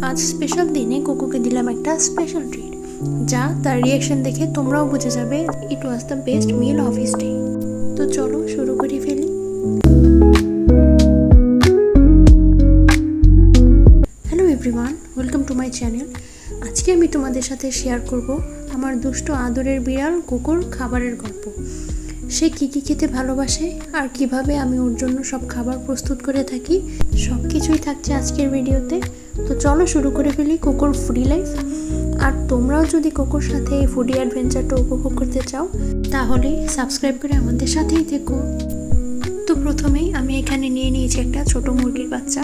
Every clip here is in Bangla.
আজ স্পেশাল দিনে কোকোকে দিলাম একটা স্পেশাল ট্রিট, যা তার রিয়াকশন দেখে তোমরাও বুঝে যাবে it was the best meal of his day. তো চলো শুরু করে ফেলি। Hello everyone, welcome to my channel. আজকে আমি তোমাদের সাথে শেয়ার করব আমার দুষ্ট আদরের বিড়াল কোকোর খাবারের গল্প। সে কী কী খেতে ভালোবাসে আর কিভাবে আমি ওর জন্য সব খাবার প্রস্তুত করে থাকি, সব কিছুই থাকছে আজকের ভিডিওতে। তো চলো শুরু করে ফেলি কোকোর ফুডি লাইফ। আর তোমরাও যদি কোকোর সাথে এই ফুডি অ্যাডভেঞ্চারটা উপভোগ করতে চাও তাহলে সাবস্ক্রাইব করে আমাদের সাথেই থেকো। তো প্রথমেই আমি এখানে নিয়ে নিয়েছি একটা ছোট মুরগির বাচ্চা।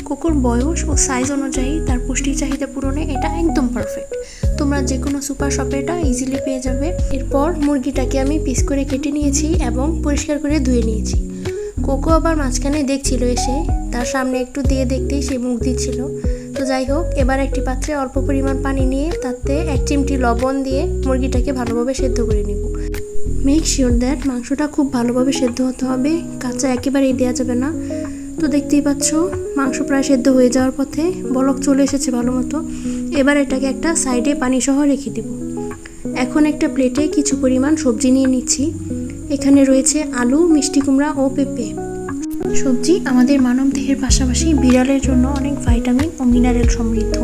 কোকোর বয়স ও সাইজ অনুযায়ী তার পুষ্টি চাহিদা পূরণে এটা একদম পারফেক্ট। তোমরা যে কোনো সুপার শপে এটা ইজিলি পেয়ে যাবে। এরপর মুরগিটাকে আমি পিস করে কেটে নিয়েছি এবং পরিষ্কার করে ধুয়ে নিয়েছি। কোকো আবার মাঝখানে দেখছিল এসে, তার সামনে একটু দিয়ে দেখতেই সে মুখ দিচ্ছিল। তো যাই হোক, এবার একটি পাত্রে অল্প পরিমাণ পানি নিয়ে তাতে 1 চিমটি লবণ দিয়ে মুরগিটাকে ভালোভাবে সেদ্ধ করে নিব। মেক শিওর দ্যাট মাংসটা খুব ভালোভাবে সেদ্ধ হতে হবে, কাঁচা একেবারেই দেওয়া যাবে না। তো দেখতেই পাচ্ছ মাংস প্রায় সেদ্ধ হয়ে যাওয়ার পথে, বলক চলে এসেছে ভালো মতো। এবার এটাকে একটা সাইডে পানি সহ রেখে দিব। এখন একটা প্লেটে কিছু পরিমাণ সবজি নিয়ে নিচ্ছি। এখানে রয়েছে আলু, মিষ্টি কুমড়া ও পেঁপে। সবজি আমাদের মানব দেহের পাশাপাশি বিড়ালের জন্য অনেক ভাইটামিন ও মিনারেল সমৃদ্ধ।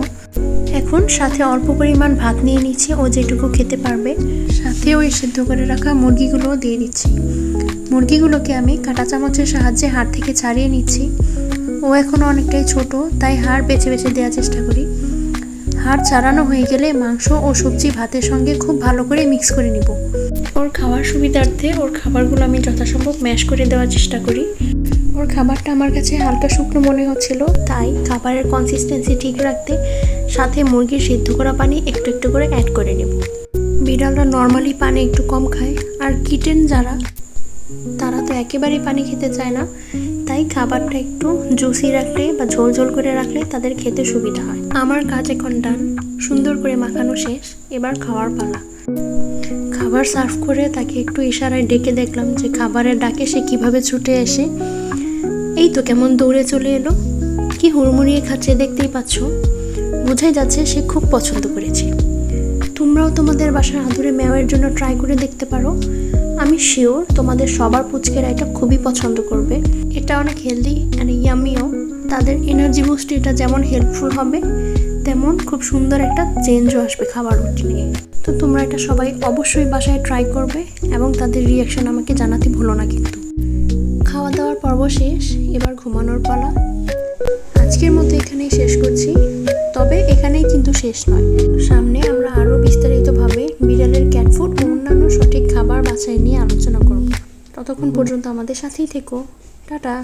এখন সাথে অল্প পরিমাণ ভাত নিয়ে নিচ্ছি, ও যেটুকু খেতে পারবে। সাথে ওই সেদ্ধ করে রাখা মুরগিগুলোও দিয়ে দিচ্ছি। মুরগিগুলোকে আমি কাঁটা চামচের সাহায্যে হাড় থেকে ছাড়িয়ে নিচ্ছি। ও এখনও অনেকটাই ছোট, তাই হাড় বেছে বেছে দেওয়ার চেষ্টা করি। হাড় ছাড়ানো হয়ে গেলে মাংস ও সবজি ভাতের সঙ্গে খুব ভালো করে মিক্স করে নিব। ওর খাওয়ার সুবিধার্থে ওর খাবারগুলো আমি যথাসম্ভব ম্যাশ করে দেওয়ার চেষ্টা করি। ওর খাবারটা আমার কাছে হালকা শুকনো মনে হচ্ছিল, তাই খাবারের কনসিস্টেন্সি ঠিক রাখতে সাথে মুরগির সিদ্ধ করা পানি একটু একটু করে অ্যাড করে নেব। বিড়ালরা নর্মালি পানি একটু কম খায়, আর কিটেন যারা তারা তো একেবারেই পানি খেতে চায় না। তাই খাবারটা একটু জুসি রাখলে বা ঝোল ঝোল করে রাখলে তাদের খেতে সুবিধা হয়। আমার কাজ এখন ডান, সুন্দর করে মাখানো শেষ। এবার খাওয়ার পালা। খাবার সার্ভ করে তাকে একটু ইশারায় ডেকে দেখলাম যে খাবারের ডাকে সে কিভাবে ছুটে এসে এই তো কেমন দৌড়ে চলে এলো। কি হুড়মুড়িয়ে খাচ্ছে দেখতেই পাচ্ছ, বোঝাই যাচ্ছে সে খুব পছন্দ করেছে। তোমরাও তোমাদের বাসার আদুরে মেওয়ের জন্য ট্রাই করে দেখতে পারো। আমি শিওর তোমাদের সবার পুচকেরা এটা খুবই পছন্দ করবে। এটা অনেক হেলদি অ্যান্ড ইয়ামিও। তাদের এনার্জি বুস্ট এটা যেমন হেল্পফুল হবে, তেমন খুব সুন্দর একটা চেঞ্জও আসবে খাবার রুটিনে। তো তোমরা এটা সবাই অবশ্যই বাসায় ট্রাই করবে এবং তাদের রিয়াকশন আমাকে জানাতে ভুলো না কিন্তু। খাওয়া দাওয়ার পর্ব শেষ, এবার ঘুমানোর পালা। আজকের মতো এখানেই শেষ করছি, তবে এখানেই কিন্তু শেষ নয়। সামনে আমরা আরও বিস্তারিতভাবে বিড়ালের ক্যাট ফুড ও অন্যান্য সঠিক খাবার বাছাই নিয়ে আলোচনা করব। ততক্ষণ পর্যন্ত আমাদের সাথেই থেকো। টাটা।